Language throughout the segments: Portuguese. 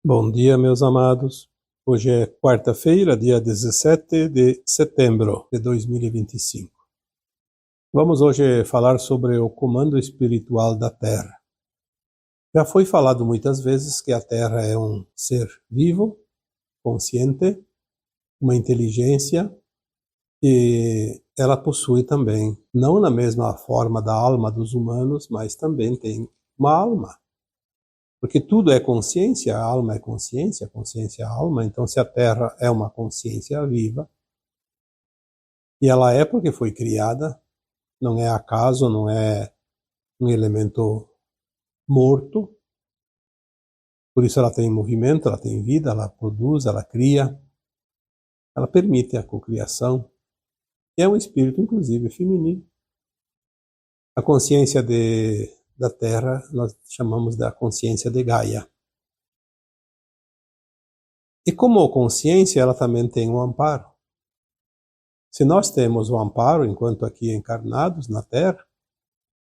Bom dia, meus amados. Hoje é quarta-feira, dia 17 de setembro de 2025. Vamos hoje falar sobre o comando espiritual da Terra. Já foi falado muitas vezes que a Terra é um ser vivo, consciente, uma inteligência, e ela possui também, não na mesma forma da alma dos humanos, mas também tem uma alma. Porque tudo é consciência, a alma é consciência, a consciência é a alma. Então, se a Terra é uma consciência viva, e ela é porque foi criada, não é acaso, não é um elemento morto, por isso ela tem movimento, ela tem vida, ela produz, ela cria, ela permite a cocriação, e é um espírito, inclusive, feminino. A consciência da Terra nós chamamos da consciência de Gaia. E como consciência, ela também tem um amparo. Se nós temos o amparo enquanto aqui encarnados na Terra,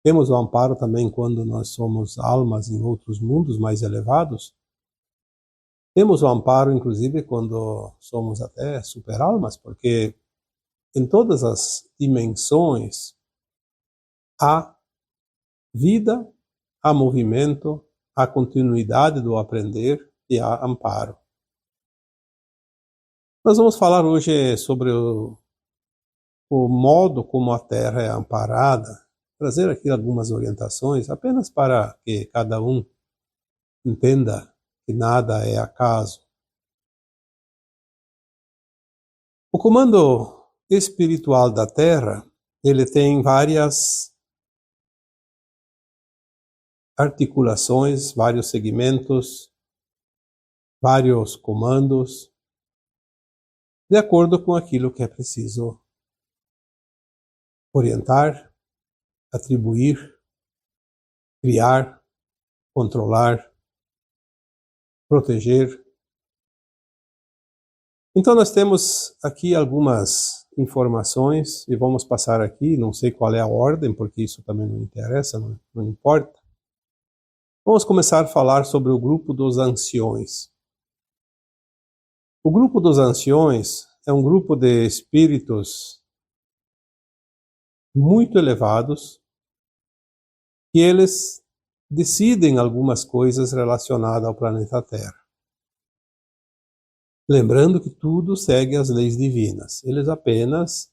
temos o amparo também quando nós somos almas em outros mundos mais elevados, temos o amparo inclusive quando somos até super-almas, porque em todas as dimensões há vida, há movimento, há continuidade do aprender e há amparo. Nós vamos falar hoje sobre o modo como a Terra é amparada, trazer aqui algumas orientações, apenas para que cada um entenda que nada é acaso. O comando espiritual da Terra, ele tem várias articulações, vários segmentos, vários comandos, de acordo com aquilo que é preciso orientar, atribuir, criar, controlar, proteger. Então nós temos aqui algumas informações e vamos passar aqui, não sei qual é a ordem, porque isso também não interessa, não importa. Vamos começar a falar sobre o grupo dos anciões. O grupo dos anciões é um grupo de espíritos muito elevados que eles decidem algumas coisas relacionadas ao planeta Terra. Lembrando que tudo segue as leis divinas. Eles apenas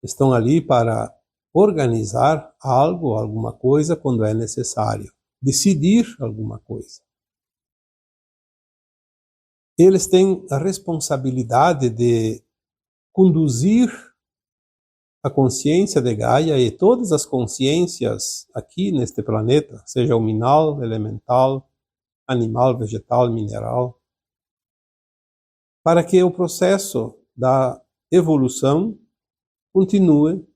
estão ali para organizar algo, alguma coisa, quando é necessário. Decidir alguma coisa. Eles têm a responsabilidade de conduzir a consciência de Gaia e todas as consciências aqui neste planeta, seja minal, elemental, animal, vegetal, mineral, para que o processo da evolução continue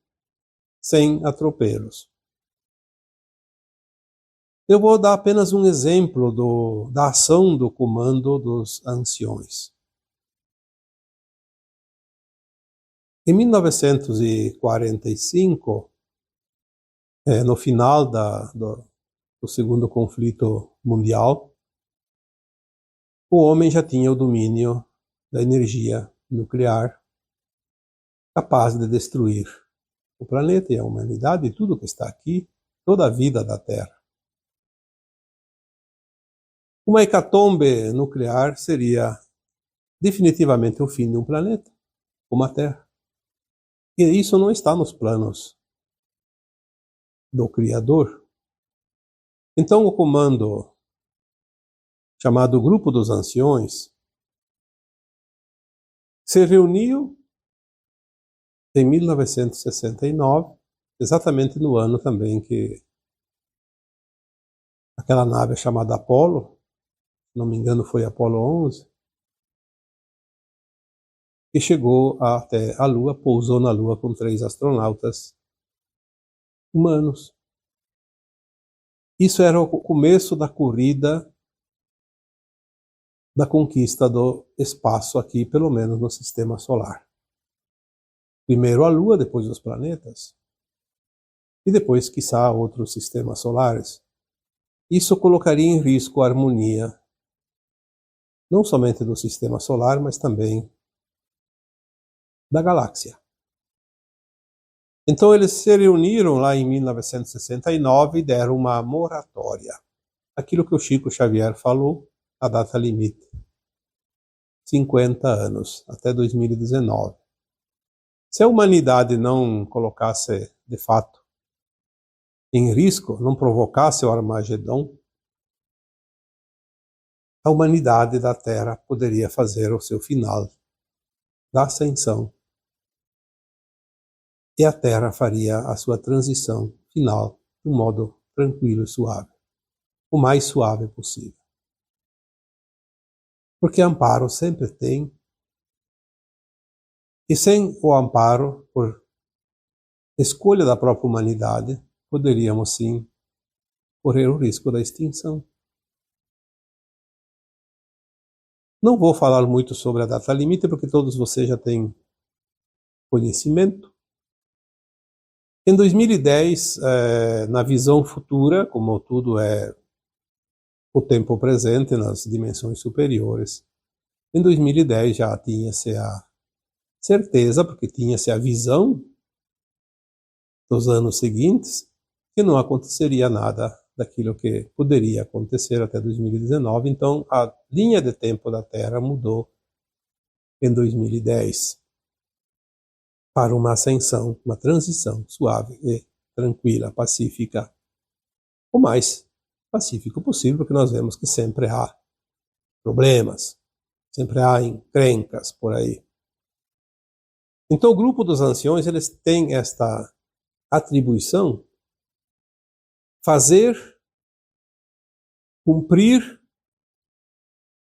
sem atropelos. Eu vou dar apenas um exemplo da ação do comando dos anciões. Em 1945, no final do segundo conflito mundial, o homem já tinha o domínio da energia nuclear capaz de destruir o planeta e a humanidade e tudo que está aqui, toda a vida da Terra. Uma hecatombe nuclear seria definitivamente o fim de um planeta, como a Terra. E isso não está nos planos do Criador. Então o comando chamado Grupo dos Anciões se reuniu em 1969, exatamente no ano também que aquela nave chamada Apollo, se não me engano foi Apollo 11, que chegou até a Lua, pousou na Lua com 3 astronautas humanos. Isso era o começo da corrida da conquista do espaço aqui, pelo menos no sistema solar. Primeiro a Lua, depois os planetas, e depois, quiçá, outros sistemas solares. Isso colocaria em risco a harmonia não somente do sistema solar, mas também da galáxia. Então eles se reuniram lá em 1969 e deram uma moratória. Aquilo que o Chico Xavier falou, a data limite. 50 anos, até 2019. Se a humanidade não colocasse, de fato, em risco, não provocasse o Armagedon, a humanidade da Terra poderia fazer o seu final da ascensão. E a Terra faria a sua transição final de um modo tranquilo e suave. O mais suave possível. Porque amparo sempre tem. E sem o amparo, por escolha da própria humanidade, poderíamos sim correr o risco da extinção. Não vou falar muito sobre a data limite, porque todos vocês já têm conhecimento. Em 2010, na visão futura, como tudo é o tempo presente nas dimensões superiores, em 2010 já tinha-se a certeza, porque tinha-se a visão dos anos seguintes, que não aconteceria nada daquilo que poderia acontecer até 2019. Então, a linha de tempo da Terra mudou em 2010 para uma ascensão, uma transição suave e tranquila, pacífica, o mais pacífico possível, porque nós vemos que sempre há problemas, sempre há encrencas por aí. Então, o grupo dos anciões, eles têm esta atribuição, fazer cumprir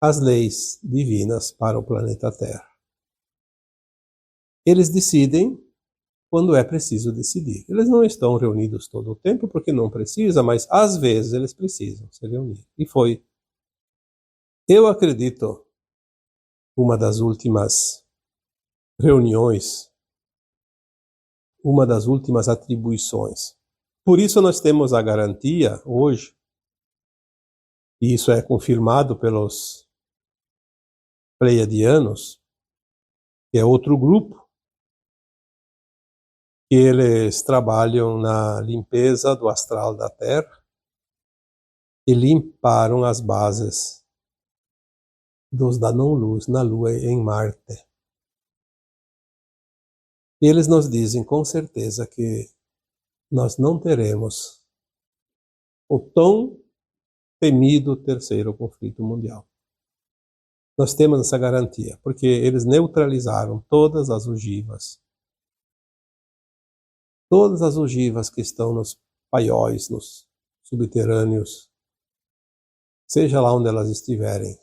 as leis divinas para o planeta Terra. Eles decidem quando é preciso decidir. Eles não estão reunidos todo o tempo porque não precisa, mas às vezes eles precisam se reunir. E foi, eu acredito, uma das últimas reuniões, uma das últimas atribuições. Por isso nós temos a garantia hoje, e isso é confirmado pelos Pleiadianos, que é outro grupo, que eles trabalham na limpeza do astral da Terra e limparam as bases dos da não-luz na Lua e em Marte. E eles nos dizem com certeza que nós não teremos o tão temido terceiro conflito mundial. Nós temos essa garantia, porque eles neutralizaram todas as ogivas que estão nos paióis, nos subterrâneos, seja lá onde elas estiverem,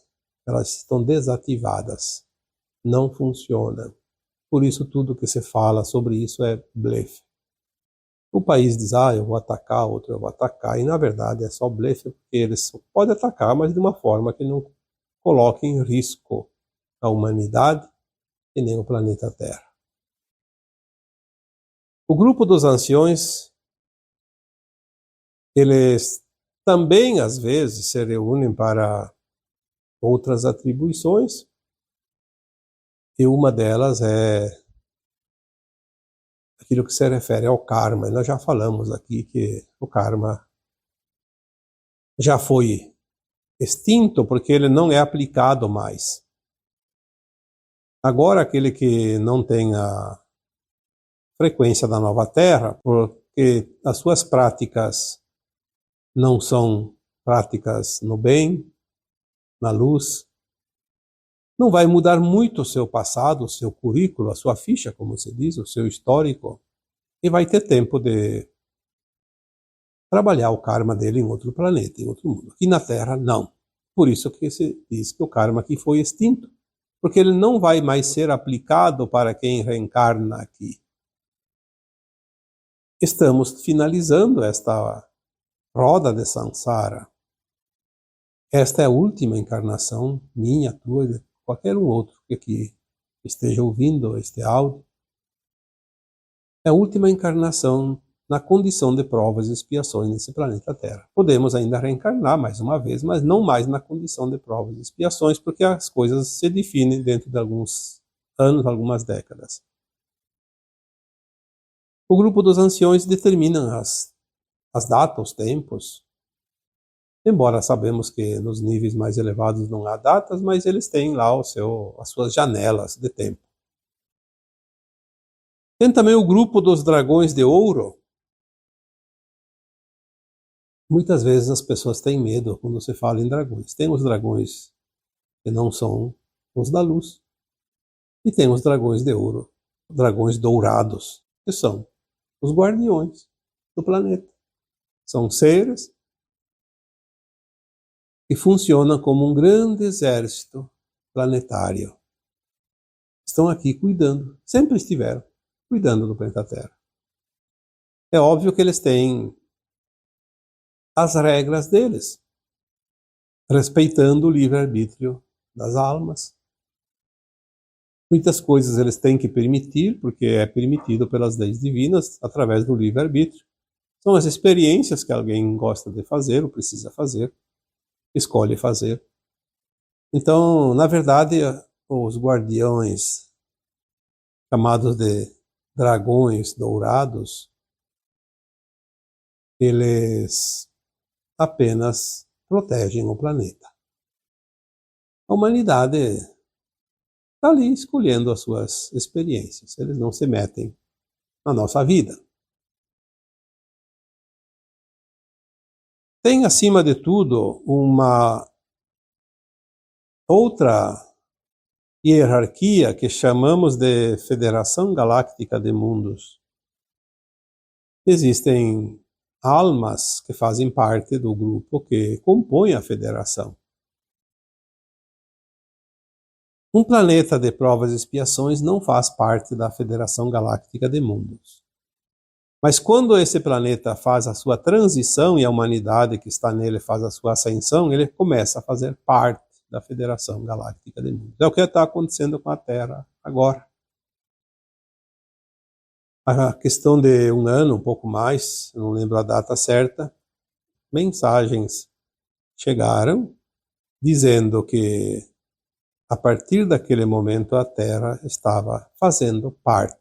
elas estão desativadas, não funcionam. Por isso tudo que se fala sobre isso é blefe. O país diz, eu vou atacar, outro eu vou atacar, e na verdade é só blefe, porque eles podem atacar, mas de uma forma que não coloque em risco a humanidade e nem o planeta Terra. O grupo dos anciões, eles também às vezes se reúnem para outras atribuições, e uma delas é aquilo que se refere ao karma. Nós já falamos aqui que o karma já foi extinto porque ele não é aplicado mais. Agora aquele que não tem a frequência da nova Terra, porque as suas práticas não são práticas no bem, na luz, não vai mudar muito o seu passado, o seu currículo, a sua ficha, como se diz, o seu histórico, e vai ter tempo de trabalhar o karma dele em outro planeta, em outro mundo. Aqui na Terra, não. Por isso que se diz que o karma aqui foi extinto, porque ele não vai mais ser aplicado para quem reencarna aqui. Estamos finalizando esta roda de samsara. Esta é a última encarnação minha, tua, de qualquer um outro que aqui esteja ouvindo este áudio. É a última encarnação na condição de provas e expiações nesse planeta Terra. Podemos ainda reencarnar mais uma vez, mas não mais na condição de provas e expiações, porque as coisas se definem dentro de alguns anos, algumas décadas. O grupo dos anciões determina as datas, os tempos, embora sabemos que nos níveis mais elevados não há datas, mas eles têm lá as suas janelas de tempo. Tem também o grupo dos dragões de ouro. Muitas vezes as pessoas têm medo quando se fala em dragões. Tem os dragões que não são os da luz, e tem os dragões de ouro, dragões dourados, que são os guardiões do planeta. São seres que funcionam como um grande exército planetário. Estão aqui cuidando, sempre estiveram cuidando do planeta Terra. É óbvio que eles têm as regras deles, respeitando o livre-arbítrio das almas. Muitas coisas eles têm que permitir, porque é permitido pelas leis divinas, através do livre-arbítrio. São as experiências que alguém gosta de fazer, ou precisa fazer, escolhe fazer. Então, na verdade, os guardiões, chamados de dragões dourados, eles apenas protegem o planeta. A humanidade está ali escolhendo as suas experiências. Eles não se metem na nossa vida. Tem, acima de tudo, uma outra hierarquia que chamamos de Federação Galáctica de Mundos. Existem almas que fazem parte do grupo que compõe a federação. Um planeta de provas e expiações não faz parte da Federação Galáctica de Mundos. Mas quando esse planeta faz a sua transição e a humanidade que está nele faz a sua ascensão, ele começa a fazer parte da Federação Galáctica de Mundos. É o que está acontecendo com a Terra agora. A questão de um ano, um pouco mais, eu não lembro a data certa, mensagens chegaram dizendo que a partir daquele momento a Terra estava fazendo parte.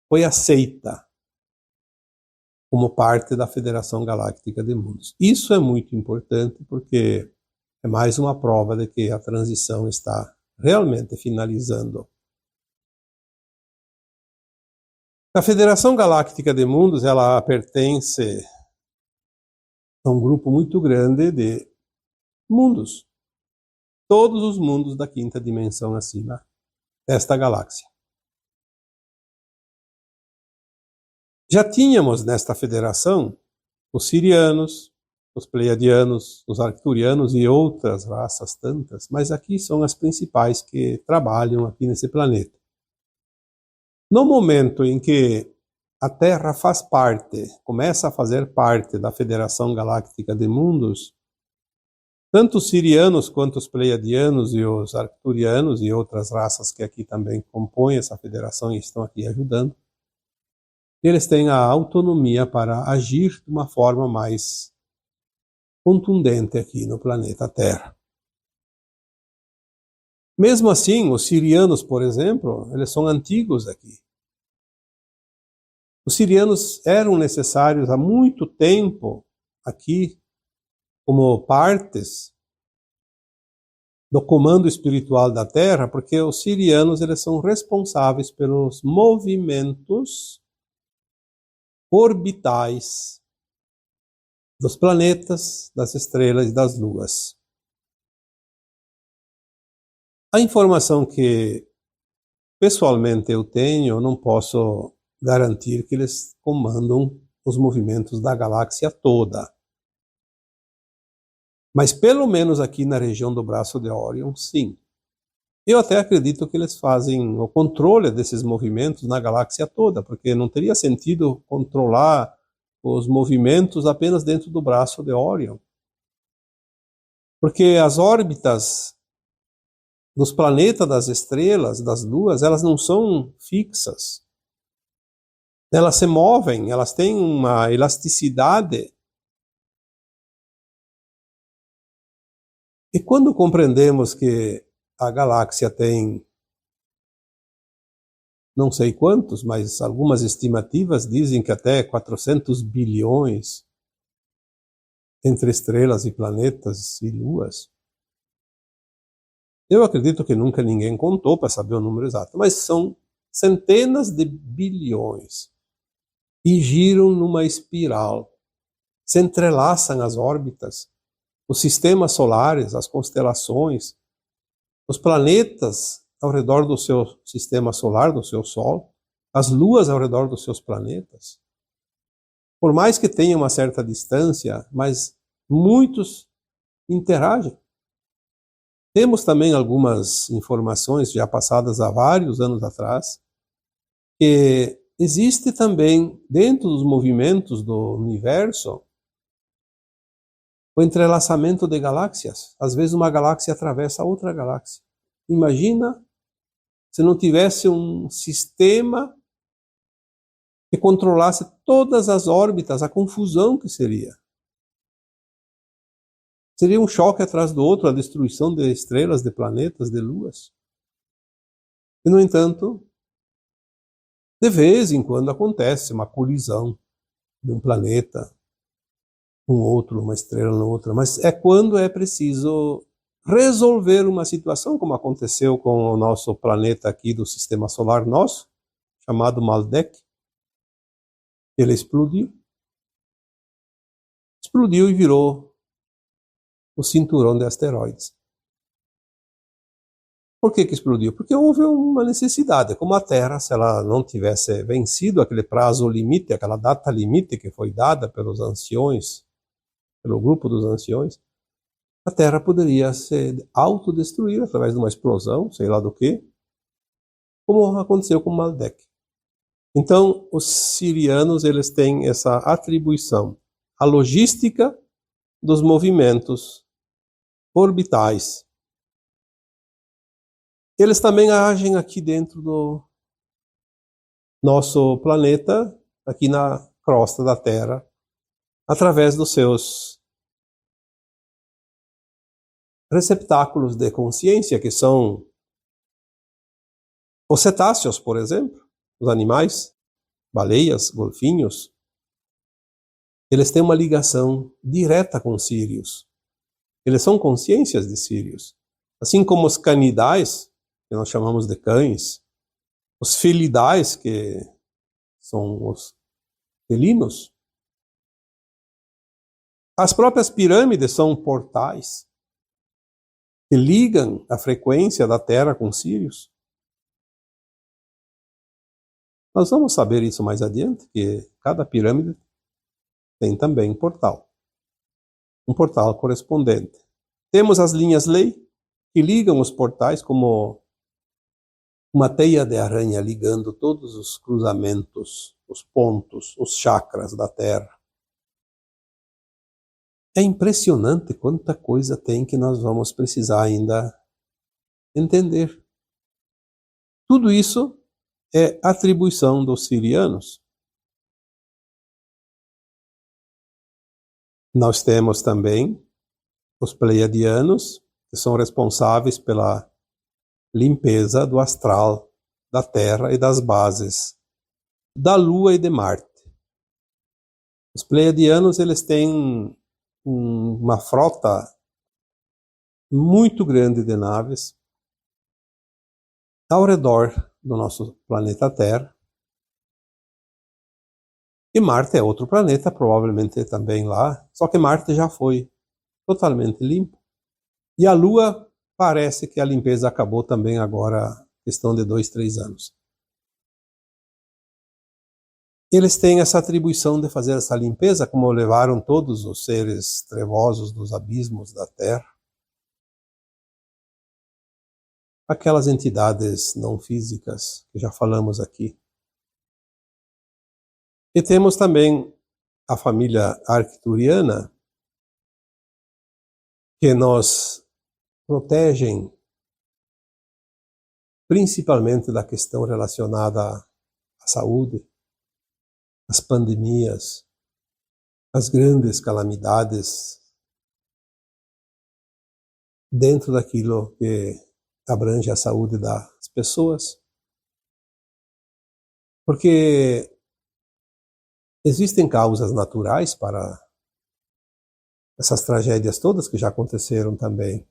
Foi aceita como parte da Federação Galáctica de Mundos. Isso é muito importante porque é mais uma prova de que a transição está realmente finalizando. A Federação Galáctica de Mundos, ela pertence a um grupo muito grande de mundos. Todos os mundos da quinta dimensão acima desta galáxia. Já tínhamos nesta federação os sirianos, os pleiadianos, os arcturianos e outras raças tantas, mas aqui são as principais que trabalham aqui nesse planeta. No momento em que a Terra faz parte, começa a fazer parte da Federação Galáctica de Mundos, tanto os sirianos quanto os pleiadianos e os arcturianos e outras raças que aqui também compõem essa federação e estão aqui ajudando, eles têm a autonomia para agir de uma forma mais contundente aqui no planeta Terra. Mesmo assim, os sirianos, por exemplo, eles são antigos aqui. Os sirianos eram necessários há muito tempo aqui como partes do comando espiritual da Terra, porque os sirianos eles são responsáveis pelos movimentos orbitais dos planetas, das estrelas e das luas. A informação que pessoalmente eu tenho, eu não posso garantir que eles comandam os movimentos da galáxia toda. Mas pelo menos aqui na região do braço de Órion, sim. Eu até acredito que eles fazem o controle desses movimentos na galáxia toda, porque não teria sentido controlar os movimentos apenas dentro do braço de Órion. Porque as órbitas dos planetas, das estrelas, das luas, elas não são fixas. Elas se movem, elas têm uma elasticidade. E quando compreendemos que a galáxia tem não sei quantos, mas algumas estimativas dizem que até 400 bilhões entre estrelas e planetas e luas. Eu acredito que nunca ninguém contou para saber o número exato, mas são centenas de bilhões e giram numa espiral, se entrelaçam as órbitas, os sistemas solares, as constelações, os planetas ao redor do seu sistema solar, do seu Sol, as luas ao redor dos seus planetas. Por mais que tenha uma certa distância, mas muitos interagem. Temos também algumas informações já passadas há vários anos atrás, que existe também dentro dos movimentos do universo o entrelaçamento de galáxias. Às vezes uma galáxia atravessa outra galáxia. Imagina se não tivesse um sistema que controlasse todas as órbitas, a confusão que seria. Seria um choque atrás do outro, a destruição de estrelas, de planetas, de luas. E, no entanto, de vez em quando acontece uma colisão de um planeta com outro, uma estrela na outra, mas é quando é preciso resolver uma situação, como aconteceu com o nosso planeta aqui do sistema solar nosso, chamado Maldek. Ele explodiu e virou o cinturão de asteroides. Por que explodiu? Porque houve uma necessidade. Como a Terra, se ela não tivesse vencido aquele prazo limite, aquela data limite que foi dada pelos anciões, pelo grupo dos anciões, a Terra poderia se autodestruir através de uma explosão, sei lá do que, como aconteceu com Maldek. Então, os sirianos, eles têm essa atribuição. A logística dos movimentos orbitais. Eles também agem aqui dentro do nosso planeta, aqui na crosta da Terra, através dos seus receptáculos de consciência, que são os cetáceos, por exemplo, os animais, baleias, golfinhos. Eles têm uma ligação direta com Sírius. Eles são consciências de Sírius. Assim como os canidais, que nós chamamos de cães, os felidais, que são os felinos. As próprias pirâmides são portais que ligam a frequência da Terra com Sírius. Nós vamos saber isso mais adiante, que cada pirâmide tem também um portal correspondente. Temos as linhas lei, que ligam os portais como uma teia de aranha ligando todos os cruzamentos, os pontos, os chakras da Terra. É impressionante quanta coisa tem que nós vamos precisar ainda entender. Tudo isso é atribuição dos sirianos. Nós temos também os pleiadianos, que são responsáveis pela limpeza do astral da Terra e das bases da Lua e de Marte. Os pleiadianos, eles têm uma frota muito grande de naves ao redor do nosso planeta Terra. E Marte é outro planeta, provavelmente também lá, só que Marte já foi totalmente limpo. E a Lua parece que a limpeza acabou também agora, questão de 2, 3 anos. Eles têm essa atribuição de fazer essa limpeza, como levaram todos os seres trevosos dos abismos da Terra. Aquelas entidades não físicas que já falamos aqui. E temos também a família arcturiana, que nos protegem principalmente da questão relacionada à saúde, as pandemias, as grandes calamidades dentro daquilo que abrange a saúde das pessoas. Porque existem causas naturais para essas tragédias todas que já aconteceram também.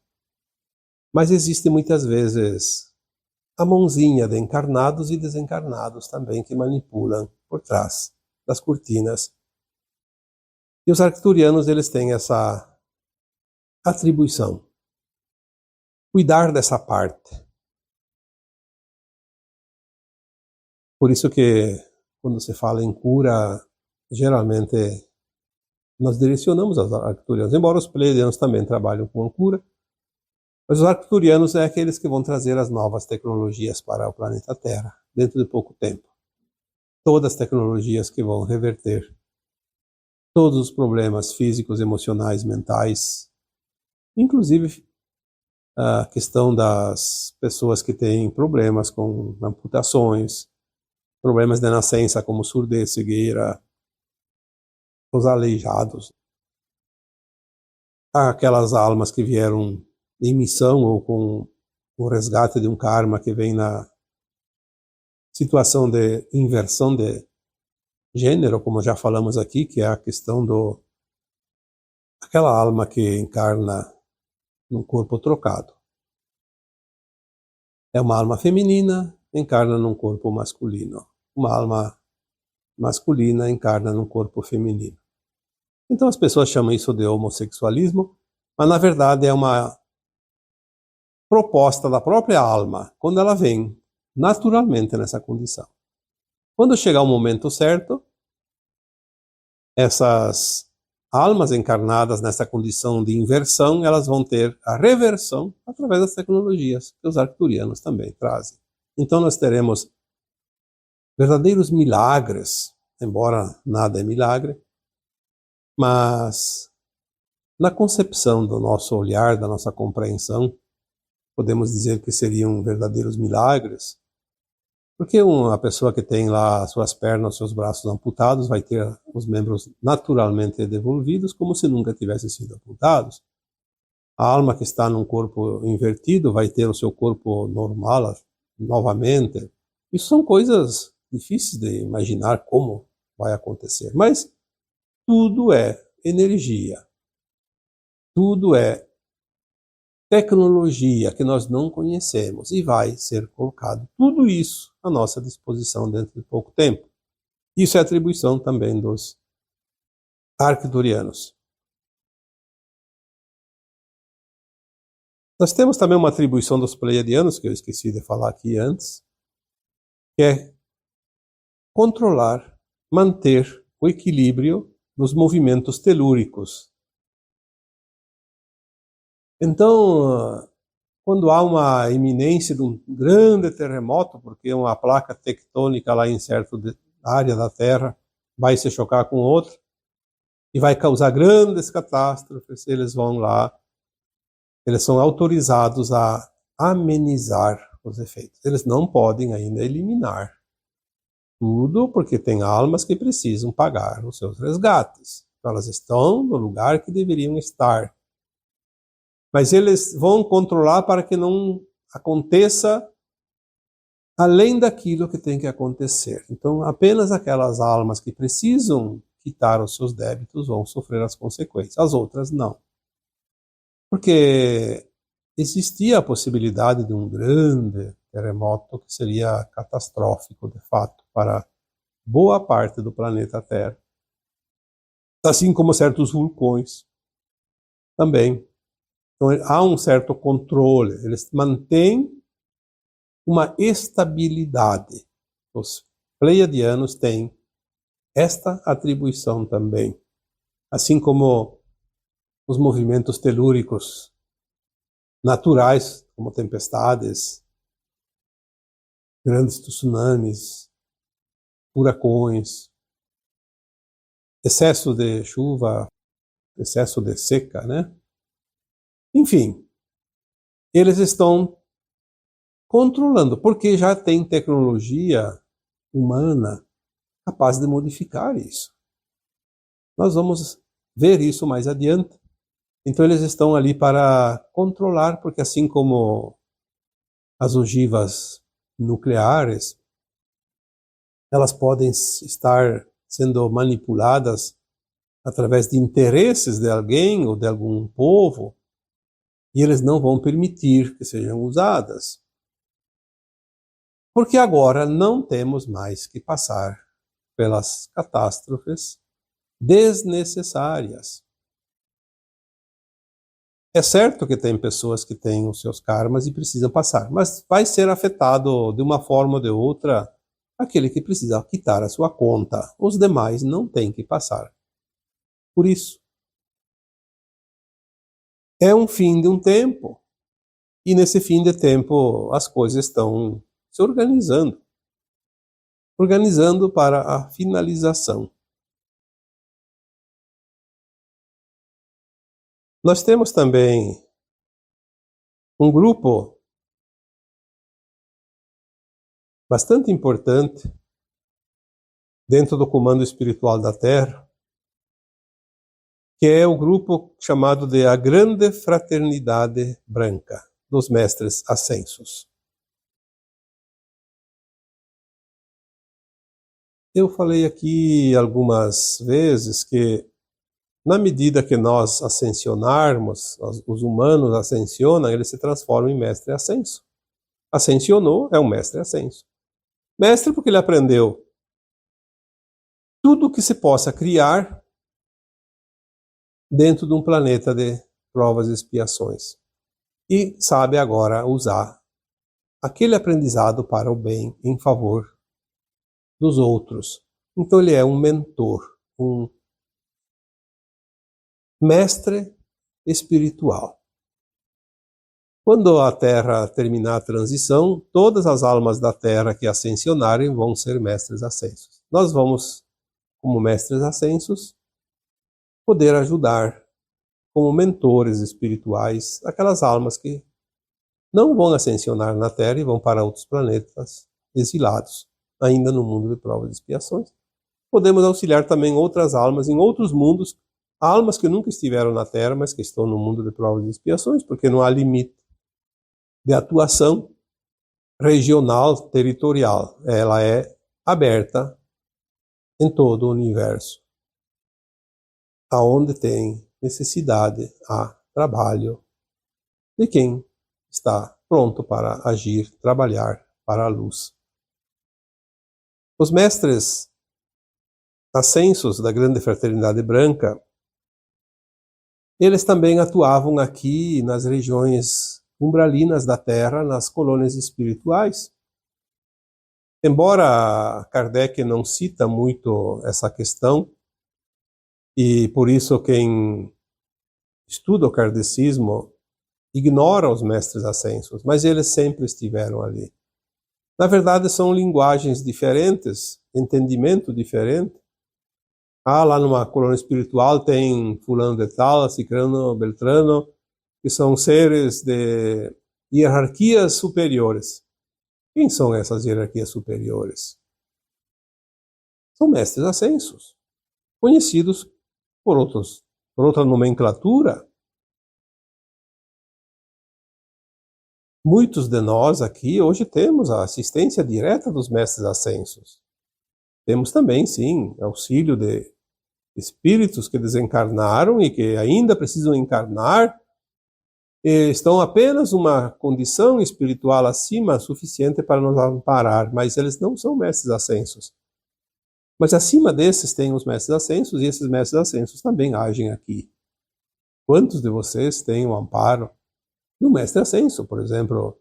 Mas existe muitas vezes a mãozinha de encarnados e desencarnados também que manipulam por trás das cortinas. E os arcturianos, eles têm essa atribuição. Cuidar dessa parte. Por isso que, quando se fala em cura, geralmente nós direcionamos aos arcturianos, embora os pleiadianos também trabalham com a cura, mas os arcturianos é aqueles que vão trazer as novas tecnologias para o planeta Terra, dentro de pouco tempo. Todas as tecnologias que vão reverter todos os problemas físicos, emocionais, mentais, inclusive a questão das pessoas que têm problemas com amputações, problemas de nascença como surdez, cegueira, os aleijados, aquelas almas que vieram em missão ou com o resgate de um karma que vem na situação de inversão de gênero, como já falamos aqui, que é a questão aquela alma que encarna num corpo trocado. É uma alma feminina, encarna num corpo masculino. Uma alma masculina encarna num corpo feminino. Então as pessoas chamam isso de homossexualismo, mas na verdade é uma proposta da própria alma, quando ela vem naturalmente nessa condição. Quando chegar o momento certo, essas almas encarnadas nessa condição de inversão, elas vão ter a reversão através das tecnologias que os arcturianos também trazem. Então nós teremos verdadeiros milagres, embora nada é milagre, mas na concepção do nosso olhar, da nossa compreensão, podemos dizer que seriam verdadeiros milagres, porque uma pessoa que tem lá suas pernas, seus braços amputados, vai ter os membros naturalmente devolvidos, como se nunca tivessem sido amputados. A alma que está num corpo invertido vai ter o seu corpo normal novamente. Isso são coisas difíceis de imaginar como vai acontecer, mas tudo é energia, tudo é tecnologia que nós não conhecemos e vai ser colocado tudo isso à nossa disposição dentro de pouco tempo. Isso é atribuição também dos arcturianos. Nós temos também uma atribuição dos pleiadianos, que eu esqueci de falar aqui antes, que é controlar, manter o equilíbrio dos movimentos telúricos. Então, quando há uma iminência de um grande terremoto, porque uma placa tectônica lá em certa área da Terra vai se chocar com outra e vai causar grandes catástrofes, eles vão lá, eles são autorizados a amenizar os efeitos. Eles não podem ainda eliminar tudo, porque tem almas que precisam pagar os seus resgates. Então, elas estão no lugar que deveriam estar. Mas eles vão controlar para que não aconteça além daquilo que tem que acontecer. Então, apenas aquelas almas que precisam quitar os seus débitos vão sofrer as consequências. As outras, não. Porque existia a possibilidade de um grande terremoto que seria catastrófico, de fato, para boa parte do planeta Terra. Assim como certos vulcões também. Então, há um certo controle, eles mantêm uma estabilidade. Os pleiadianos têm esta atribuição também. Assim como os movimentos telúricos naturais, como tempestades, grandes tsunamis, furacões, excesso de chuva, excesso de seca, né? Enfim, eles estão controlando, porque já tem tecnologia humana capaz de modificar isso. Nós vamos ver isso mais adiante. Então eles estão ali para controlar, porque assim como as ogivas nucleares, elas podem estar sendo manipuladas através de interesses de alguém ou de algum povo, e eles não vão permitir que sejam usadas. Porque agora não temos mais que passar pelas catástrofes desnecessárias. É certo que tem pessoas que têm os seus karmas e precisam passar, mas vai ser afetado de uma forma ou de outra aquele que precisa quitar a sua conta. Os demais não têm que passar. Por isso, é um fim de um tempo, e nesse fim de tempo as coisas estão se organizando para a finalização. Nós temos também um grupo bastante importante dentro do comando espiritual da Terra, que é o grupo chamado de a Grande Fraternidade Branca, dos Mestres Ascensos. Eu falei aqui algumas vezes que, na medida que nós ascensionarmos, os humanos ascensionam, eles se transformam em mestre ascenso. Ascensionou, é um mestre ascenso. Mestre porque ele aprendeu tudo que se possa criar dentro de um planeta de provas e expiações. E sabe agora usar aquele aprendizado para o bem, em favor dos outros. Então ele é um mentor, um mestre espiritual. Quando a Terra terminar a transição, todas as almas da Terra que ascensionarem vão ser mestres ascensos. Nós vamos, como mestres ascensos, poder ajudar como mentores espirituais aquelas almas que não vão ascensionar na Terra e vão para outros planetas exilados, ainda no mundo de provas e expiações. Podemos auxiliar também outras almas em outros mundos, almas que nunca estiveram na Terra, mas que estão no mundo de provas e expiações, porque não há limite de atuação regional, territorial. Ela é aberta em todo o universo. Aonde tem necessidade, há trabalho de quem está pronto para agir, trabalhar para a luz. Os mestres ascensos da Grande Fraternidade Branca, eles também atuavam aqui nas regiões umbralinas da Terra, nas colônias espirituais. Embora Kardec não cita muito essa questão, e por isso quem estuda o kardecismo ignora os mestres ascensos, mas eles sempre estiveram ali. Na verdade, são linguagens diferentes, entendimento diferente. Lá numa colônia espiritual tem fulano de tal, cicrano, beltrano, que são seres de hierarquias superiores. Quem são essas hierarquias superiores? São mestres ascensos, conhecidos por outra nomenclatura. Muitos de nós aqui hoje temos a assistência direta dos mestres ascensos. Temos também, sim, auxílio de espíritos que desencarnaram e que ainda precisam encarnar, e estão apenas uma condição espiritual acima, suficiente para nos amparar, mas eles não são mestres ascensos. Mas acima desses tem os mestres ascensos, e esses mestres ascensos também agem aqui. Quantos de vocês têm o amparo do mestre ascenso? Por exemplo,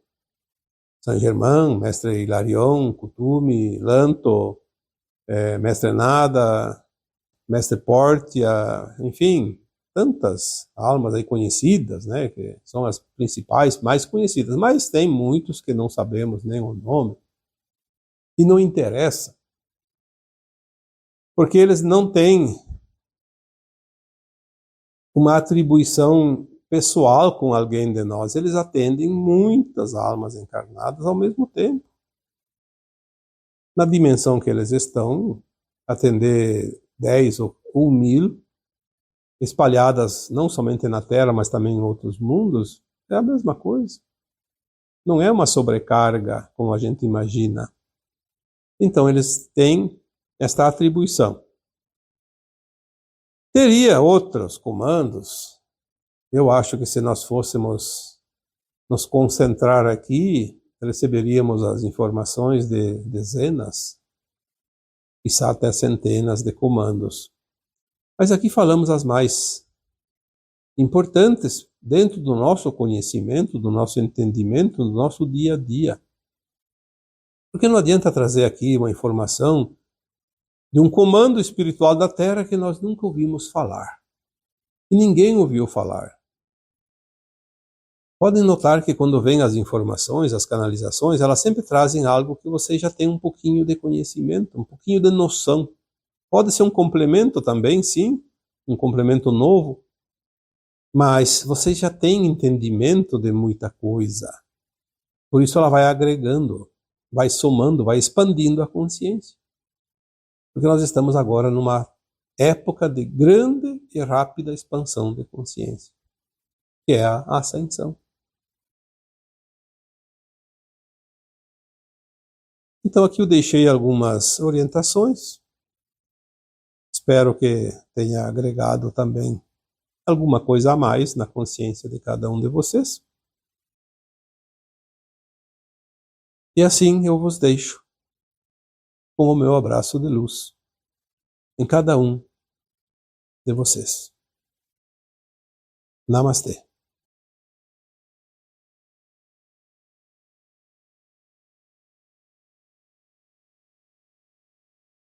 Saint Germain, mestre Hilarion, Kuthumi, Lanto, mestre Nada, mestre Portia, enfim, tantas almas aí conhecidas, né, que são as principais, mais conhecidas, mas tem muitos que não sabemos nem o nome, e não interessa, porque eles não têm uma atribuição pessoal com alguém de nós, eles atendem muitas almas encarnadas ao mesmo tempo. Na dimensão que eles estão, atender 10 ou 1.000, espalhadas não somente na Terra, mas também em outros mundos, é a mesma coisa. Não é uma sobrecarga como a gente imagina. Então eles têm esta atribuição. Teria outros comandos. Eu acho que se nós fôssemos nos concentrar aqui, receberíamos as informações de dezenas, quizá até centenas de comandos. Mas aqui falamos as mais importantes dentro do nosso conhecimento, do nosso entendimento, do nosso dia a dia. Porque não adianta trazer aqui uma informação de um comando espiritual da Terra que nós nunca ouvimos falar. E ninguém ouviu falar. Podem notar que quando vêm as informações, as canalizações, elas sempre trazem algo que você já tem um pouquinho de conhecimento, um pouquinho de noção. Pode ser um complemento também, sim, um complemento novo, mas você já tem entendimento de muita coisa. Por isso ela vai agregando, vai somando, vai expandindo a consciência. Porque nós estamos agora numa época de grande e rápida expansão de consciência, que é a ascensão. Então aqui eu deixei algumas orientações. Espero que tenha agregado também alguma coisa a mais na consciência de cada um de vocês. E assim eu vos deixo com o meu abraço de luz em cada um de vocês. Namastê.